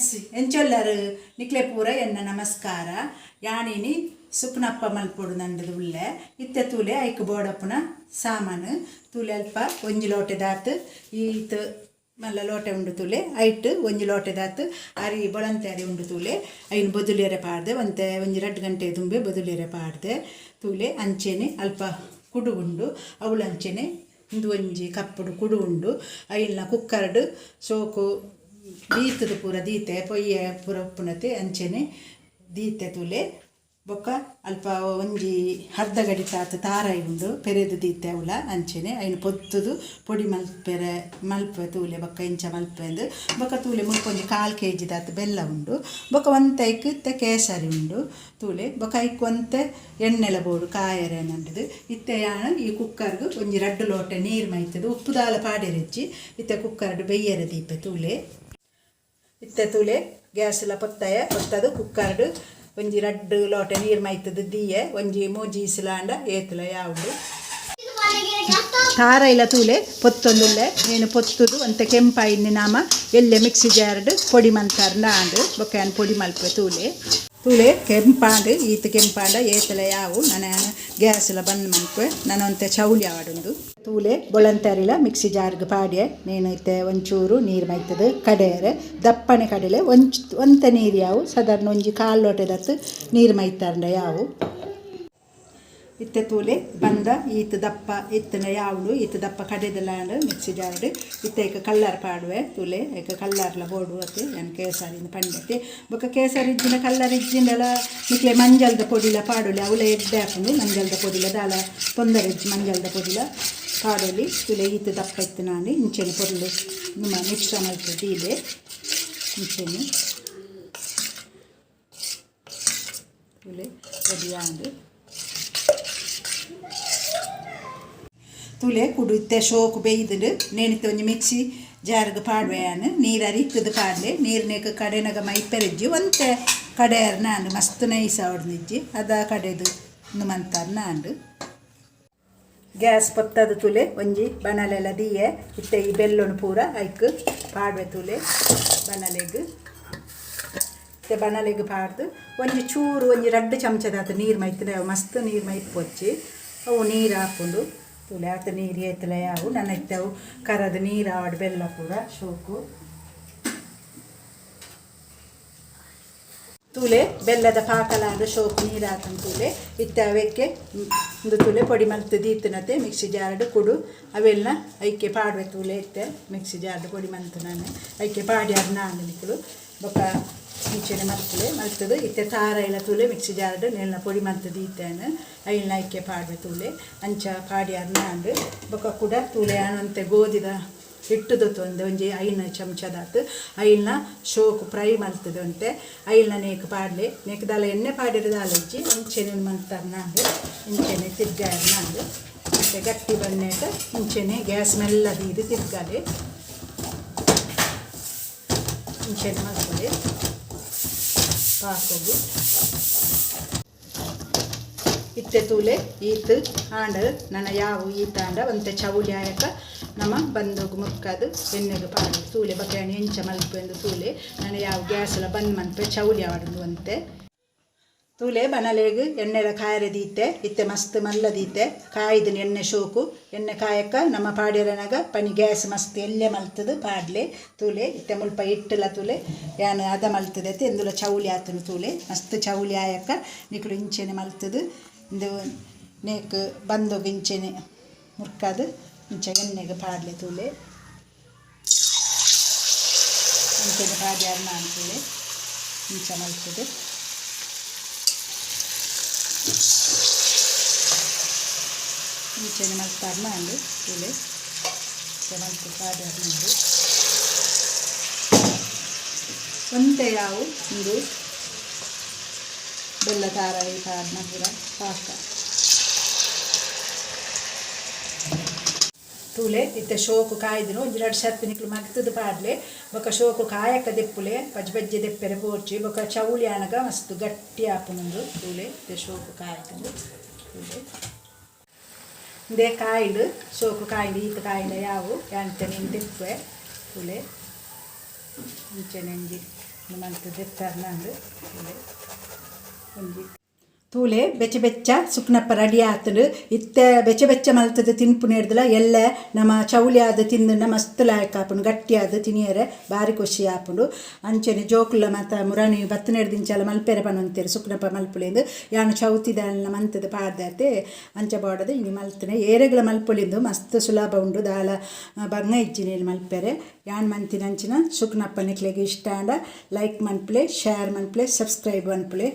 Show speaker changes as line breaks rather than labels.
friends ಎಂಚೊಲ್ಲರು ನಿಕ್ಲೆ ಪೂರ ಎನ್ನ ನಮಸ್ಕಾರ ಯಾಣಿನಿ ಸುಕ್ನಪ್ಪ ಮಲ್ಪೊಡು ನಂಡದು ಉಳ್ಳೆ ಇತ್ತೆ ತೂಲೆ ಐಕ್ ಬೋಡಪ್ಪನ ಸಾಮಾನು ತೂಲೆ ಅಲ್ಪ ಒಂಜಿ ಲೋಟೆ ದಾತು ಈತ್ ಮಲ್ಲ ಲೋಟೆ ಉಂಡು ತೂಲೆ ಐಟ್ ಒಂಜಿ ಲೋಟೆ ದಾತು ಅರಿ ಬೊಳಂತೆ ಅರಿ ಉಂಡು ತೂಲೆ ಐನ್ ಬೊದುಲಿಯರೆ ಪಾಡ್ದೆ ಒಂತೆ ಒಂಜಿ 2 ಗಂಟೆ ತುಂಬೆ ಬೊದುಲಿಯರೆ ಪಾಡ್ದೆ ತೂಲೆ ಅಂಚೆನೆ ಅಲ್ಪ ಕುಡು ಉಂಡು ಅವಳು ಅಂಚೆನೆ ಒಂದು ಒಂಜಿ ಕಪ್ಪುಡು ಕುಡು ಉಂಡು ಐಲ್ನ ಕುಕ್ಕರ್ಡು ಸೋಕು ದೀತದ ಪೂರ ದೀತೆ ಪೊಯ್ಯೆ ಪೂರ ಉಪ್ಪುನತೆ ಅಂಚೆನೆ ದೀತೆ ತೂಲೆ ಬೊಕ್ಕ ಅಲ್ಪ ಒಂಜಿ ಅರ್ಧ ಗಡಿ ತಾತ ತಾರಾಯಿ ಉಂಡು ಪೆರೆದು ದೀತೆ ಅವಳ ಅಂಚೆನೆ ಐನು ಪೊತ್ತುದು ಪೊಡಿ ಮಲ್ಪೆ ತೂಲೆ ಬೊಕ್ಕ ಇಂಚ ಮಲ್ಪೆಂದು ಬೊಕ್ಕ ತೂಲೆ ಮುಲ್ಪೊಂಜಿ 1/4 kg ದಾತ ಬೆಲ್ಲ ಉಂಡು ಬೊಕ್ಕ ಒಂತೆ ಐಕ್ ಇತ್ತೆ ಕೇಸರಿ ಉಂಡು ತೂಲೆ ಬೊಕ್ಕ ಐಕ್ ಒಂತೆ ಎಣ್ಣೆಲ ಬೋಡು ಕಾಯರೆ ನಂಡದು ಇತ್ತೆ ಯಾಣ ಈ ಕುಕ್ಕರ್ಗು ಒಂಜಿ 2 ಲೋಟೆ ನೀರು ಮೈತದು ಉಪ್ಪು ದಾಲ ಪಾಡೆರೆಚ್ಚಿ ಇತ್ತೆ ಕುಕ್ಕರ್ಡು ಬೆಯ್ಯರೆ ದೀಪೆ ತೂಲೆ ಇತ್ತೆ ತೂಲೆ ಗ್ಯಾಸ್ಲ ಪೊತ್ತದು ಕುಕ್ಕರ್ಡು ಒಂಜಿ 2 ಲೋಟೆ ನೀರು ಮೈತದು ದಿಯೆ ಒಂಜಿ 3 ಇಸಲಾಂಡ ಏತಲ ಯಾವುದು ತಾರೈಲ ತೂಲೆ ಪೊತ್ತೊಂದುಲ್ಲೆ ನೀನು ಪೊತ್ತುದು ಅಂತೆ ಕೆಂಪಾಯಿನಿ ನಾಮ ಎಲ್ಲೆ ಮಿಕ್ಸಿ ಜಾರ್ಡು ಪೊಡಿ ಮಲ್ತಾರು ನಾಂಡು ಬೊಕ್ಕ ಪೊಡಿ ಮಲ್ಪೆ ತೂಲೆ ಕೆಂಪಾಂಡು ಈತ ಕೆಂಪಾಂಡ ಏತಲ ಯಾವು ನಾನು ಗ್ಯಾಸ್ಲ ಬಂದ್ ಮಲ್ಪೆ ನಾನು ಅಂತೆ ಚೌಲಿ ಆಡುಂದು ತೂಲೆ ಬೊಳಂತರಿಲ ಮಿಕ್ಸಿ ಜಾರ್ಗೆ ಪಾಡ್ಯೆ ನೀನು ಇತ್ತೆ ಒಂಚೂರು ನೀರು ಮೈತದು ಕಡೆಯರೆ ದಪ್ಪನೆ ಕಡೆಲೆ ಒಂತೆ ನೀರು ಯಾವು ಸಾಧಾರಣ ಒಂಜಿ 1/4 ಲೋಟೆ ದತ್ತು ನೀರು ಮೈತಾರಂಡ ಯಾವು ಇತ್ತೆ ತೂಲೆ ಬಂದ ಈತ ದಪ್ಪ ಇತ್ತನ ಯಾವುದು ಈತ ದಪ್ಪ ಕಡೆದೆಲ್ಲ ಮಿಕ್ಸಿ ಜಾರ್ಡು ಇತ್ತೆ ಈಗ ಕಲ್ಲರ್ ಪಾಡುವೆ ತೂಲೆ ಈಗ ಕಲ್ಲರ್ಲ ಬೋಡು ಅತ್ತೆ ನಾನು ಕೇಸರಿನ ಪಂಡತೆ ಬೊಕ್ಕ ಕೇಸರಿ ಇಜ್ಜಿನ ಕಲ್ಲರ್ ಇಜ್ಜಿಂದೆಲ್ಲ ನಿಕ್ಲೆ ಮಂಜಲ್ದ ಪೊಡಿಲ ಪಾಡೋಲಿ ಅವಳ ಎಡ್ಡೆ ಹಾಕೊಂಡು ಮಂಜಲ್ದ ಪೊಡಿಲ ದಾಲ ತೊಂದರೆ ಇಜ್ಜಿ ಮಂಜಲ್ದ ಪೊಡಿಲ ಪಾಡೋಲಿ ತೂಲೆ ಈತ ದಪ್ಪ ಇತ್ತು ನಾನು ಇಂಚೆನೆ ಪೊರ್ಲು ನಿಮ್ಮ ಮಿಕ್ಸ ಮಲ್ಪದು ಇದೆ ಇಂಚೆನೆ ತೂಲೆ ರೆಡಿಯಾಂಡು ತೂಲೆ ಕುಡು ಇತ್ತೆ ಶೋಕು ಬೇಯ್ದು ನೇಣಿತ್ತೆ ಒಂಜಿ ಮಿಕ್ಸಿ ಜಾರ್ಗೆ ಪಾಡುವೆಯಾನು ನೀರು ಅರಿತ್ತದು ಪಾಡ್ಲೆ ನೀರಿನಾಗ ಕಡೆನಾಗ ಮೈಪೆರಜ್ಜಿ ಒಂತೆ ಕಡೆಯರ್ ನಾನು ಮಸ್ತ್ ನೈಸ ಹೊಡೆದಿಜ್ಜಿ ಅದ ಕಡೆದು ಮಂತಾರು ನಾಂಡು ಗ್ಯಾಸ್ ಪೊತ್ತದು ತೂಲೆ ಒಂಜಿ ಬಣಲೆಲ್ಲ ದಿಯೆ ಇತ್ತೆ ಈ ಬೆಲ್ಲೊಣ ಪೂರ ಐಕ್ ಪಾಡುವೆ ತೂಲೆ ಬಣಲೆಗ್ ಇತ್ತೆ ಬಣಲೆಗ್ ಪಾಡ್ದು ಒಂಜಿ ಚೂರು ಒಂಜಿ 2 ಚಮಚದಾತ ನೀರು ಮೈತದೆ ಮಸ್ತ್ ನೀರು ಮೈಪೊಚ್ಚಿ ಅವು ನೀರು ಹಾಕೊಂಡು ತೂಲೆ ಆತ ನೀರು ಏತಲ ಯಾವು ನನ್ನ ಇತ್ತವು ಕರದ ನೀರು ಆವಡು ಬೆಲ್ಲ ಪೂರ ಶೋಕು ತೂಲೆ ಬೆಲ್ಲದ ಪಾಕಲಾದ ಶೋಕು ನೀರು ಹಾಕಂದು ತೂಲೆ ಇತ್ತೆ ಅವಕ್ಕೆ ಒಂದು ತೂಲೆ ಪೊಡಿ ಮಲ್ತು ದೀತನತೆ ಮಿಕ್ಸಿ ಜಾರ್ಡು ಕುಡು ಅವೆಲ್ಲ ಐಕೆ ಪಾಡುವೆ ತೂಲೆ ಇತ್ತೆ ಮಿಕ್ಸಿ ಜಾರ್ಡು ಪೊಡಿ ಮಲ್ತು ನಾನು ಐಕೆ ಪಾಡಿ ಅದು ನಾನು ನಿಕ್ಕಳು ಬೊಕ್ಕ ಇಂಚೆನೆ ಮಲ್ತದು ಇತ್ತೆ ತಾರ ಎಲ್ಲ ತೂಲೆ ಮಿಕ್ಸಿ ಜಾರ್ಡು ನೆಲ್ನ ಪೊಡಿ ಮಲ್ತದು ಇತ್ತೇನು ಐಲ್ನ ಐಕೆ ಪಾಡುವೆ ತೂಲೆ ಅಂಚ ಪಾಡಿ ಅರ್ನಾಂಡು ಬೊಕ್ಕ ಕೂಡ ತೂಲೆ ಅನಂತೆ ಗೋಧಿದ ಹಿಟ್ಟುದು ತೊಂದು ಒಂಜಿ 5 ಚಮಚದಾತು ಐಲ್ನ ಶೋಕು ಫ್ರೈ ಮಲ್ತದು ಅಂತೆ ಐಲ್ನ ನೇಕು ಪಾಡ್ಲೆ ನೇಕು ದಾಲ ಎಣ್ಣೆ ಪಾಡಿರ ದಾಲ ಇಜ್ಜಿ ಇಂಚೆನೆ ಮಲ್ತರ್ನಾಂಡು ಇಂಚೆನೆ ತಿರ್ಗಾರ್ನಾಂಡು ಮತ್ತೆ ಗಟ್ಟಿ ಬನ್ನೇಕ ಇಂಚೆನೆ ಗ್ಯಾಸ್ ಮೆಲ್ಲ ದೀದು ತಿರ್ಗಾಲೆ ಇಂಚೆನೆ ಮಲ್ತದೆ ಪಾಕೋಗು ಇತ್ತೆ ತೂಲೆ ಈತ್ ಆಂಡ ನನ್ನ ಯಾವು ಈತಾಂಡ ಒಂತೆ ಚೌಲಿ ಆಯಕ ನಮ್ಮ ಬಂದೋಗು ಮುಕ್ಕದು ಎಣ್ಣೆಗೆ ಪಾಡು ತೂಲೆ ಬಕೆಣಿ ಎಂಚ ಮಲ್ಪೆಂದು ತೂಲೆ ನನ್ನ ಯಾವ ಗ್ಯಾಸೆಲ್ಲ ಬಂದ್ ಮಲ್ಪೆ ಚೌಲಿ ಆಡುದು ಅಂತೆ ತೂಲೆ ಬನಲೆಗ್ ಎಣ್ಣೆಲ ಕಾಯರೆ ದೀತೆ ಇತ್ತೆ ಮಸ್ತ್ ಮಲ್ಲ ದೀತೆ ಕಾಯ್ದನು ಎಣ್ಣೆ ಶೋಕು ಎಣ್ಣೆ ಕಾಯಕ ನಮ್ಮ ಪಾಡ್ಯರನಾಗ ಪನಿ ಗ್ಯಾಸ್ ಮಸ್ತ್ ಎಲ್ಲೆ ಮಲ್ತದು ಪಾಡ್ಲೆ ತೂಲೆ ಇತ್ತೆ ಮುಲ್ಪ ಇಟ್ಟಲ ತೂಲೆ ಯಾನು ಅದ ಮಲ್ತದೆ ಎಂದುಲ ಚೌಲಿ ಆತನು ತೂಲೆ ಮಸ್ತ್ ಚೌಲಿ ಆಯಕ ನಿಕಲು ಇಂಚೆನೆ ಮಲ್ತದು ಇಂದು ನೇಕ್ ಬಂದೋಗು ಇಂಚೆನೆ ಮುರ್ಕದು ಇಂಚ ಎಣ್ಣೆಗೆ ಪಾಡ್ಲೆ ತೂಲೆ ಇಂಚೆನೆ ಪಾಡ್ಯಾರ ನಾನು ತೂಲೆ ಇಂಚ ಮಲ್ತದು ಇಂಚೆನೆ ಮಲ್ತಾರು ನಾನು ತೂಲೆ ಮಲ್ತು ಪಾಡ್ಯಾರ ನಂದು ಒಂತೆ ಯಾವು ಒಂದು ಬೆಲ್ಲ ತಾರಾಯಿ ಪಾಡ್ನ ಪೂರ ಪಾಕ ತೂಲೆ ಇತ್ತೆ ಶೋಕು ಕಾಯ್ದನು ಒಂಜಿ 2 ಸರ್ತಿ ನಿಕ್ಲು ಮಗ್ತದು ಪಾಡ್ಲೆ ಬೊಕ್ಕ ಶೋಕು ಕಾಯಕ ದೆಪ್ಪುಲೆ ಬಜ್ಜೆ ದೆಪ್ಪೆರೆ ಪೋರ್ಚಿ ಬೊಕ್ಕ ಚೌಲಿ ಆನಗ ಮಸ್ತ್ ಗಟ್ಟಿ ಆಪುನುಂದು ತೂಲೆ ಇತ್ತೆ ಶೋಕು ಕಾಯ್ದು ತೂಲೆ ಇಂದೇ ಕಾಯ್ಡು ಶೋಕು ಕಾಯ್ಡು ಈತ ಕಾಯಿಲೆ ಯಾವು ಯಾಂತೆ ನೀನು ದೆಪ್ಪೆ ತೂಲೆ ಇಂಚೆನೆ ಒಂಜಿ ಮಂತದ್ದು ತರ್ನಂಡು ಒಂಜಿ ತೂಲೆ ಬೆಚ್ಚ ಬೆಚ್ಚ ಸುಕ್ನಪ್ಪ ರೆಡಿ ಆತುಂಡು ಇತ್ತೆ ಬೆಚ್ಚ ಬೆಚ್ಚ ಮಲ್ತದ ತಿನ್ಪುನ ಹಿಡ್ದಲ ಎಲ್ಲ ನಮ್ಮ ಚೌಳಿ ಆದ ತಿಂದು ಮಸ್ತ್ ಲಾಯಕ್ ಆಪುಂಡು ಗಟ್ಟಿ ಆದ ತಿನಿಯರೆ ಭಾರಿ ಖುಷಿ ಆಪುಂಡು ಅಂಚನೆ ಜೋಕುಲ ಮತ್ತು ಮುರಾಣಿ ಬತ್ತನ ಹಿಡ್ದಿಂಚಲ ಮಲ್ಪೆರೆ ಪನೊಂತೇರು ಸುಕ್ನಪ್ಪ ಮಲ್ಪುಳಿಂದು ಯಾನು ಚೌತಿದಲ್ಲ ಮಂತದ ಪಾಡ್ದಾತೆ ಅಂಚ ಬಾಡದು ಹಿಂಗೆ ಮಲ್ತನೆ ಏರೆಗಳ ಮಲ್ಪುಳಿಂದು ಮಸ್ತ್ ಸುಲಭ ಉಂಡು ದಾಲ ಬಂಗ ಇಜ್ಜಿನೇಲಿ ಮಲ್ಪೆರೆ ಯಾನ್ ಮಂತಿನ ಅಂಚಿನ ಸುಕ್ನಪ್ಪ ನಿಕ್ಲೆಗೆ ಇಷ್ಟ ಅಂಡ ಲೈಕ್ ಮನ್ಪುಲೆ ಶೇರ್ ಮನ್ಪುಲೆ ಸಬ್ಸ್ಕ್ರೈಬ್ ಮನ್ಪುಲೆ